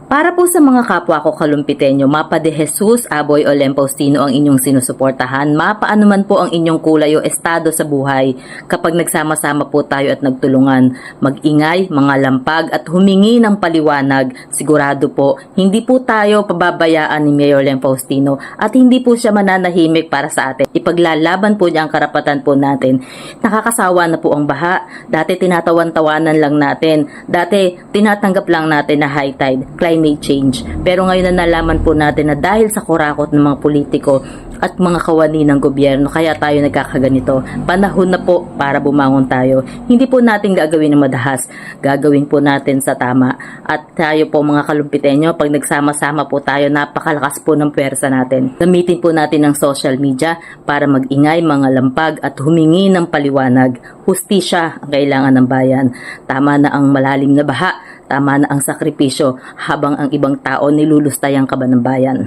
Para po sa mga kapwa ko kalumpitenyo, Mapa de Jesus, Aboy o Lem Faustino ang inyong sinusuportahan, mapaano man po ang inyong kulay o estado sa buhay, kapag nagsama-sama po tayo at nagtulungan, mag-ingay, mga lampag at humingi ng paliwanag, sigurado po, hindi po tayo pababayaan ni Mayor Lem Faustino at hindi po siya mananahimik para sa atin. Ipaglalaban po niya ang karapatan po natin. Nakakasawa na po ang baha, dati tinatawan-tawanan lang natin, dati tinatanggap lang natin na high tide, climate change. Pero ngayon na nalaman po natin na dahil sa kurakot ng mga politiko at mga kawani ng gobyerno, kaya tayo nagkakaganito. Panahon na po para bumangon tayo. Hindi po natin gagawin ng madahas. Gagawin po natin sa tama. At tayo po mga kalumpitenyo, pag nagsama-sama po tayo, napakalakas po ng pwersa natin. Gamitin po natin ang social media para mag-ingay, mga lampag at humingi ng paliwanag. Hustisya ang kailangan ng bayan. Tama na ang malalim na baha. Tama na ang sakripisyo habang ang ibang tao nilulustay ang kaban ng bayan.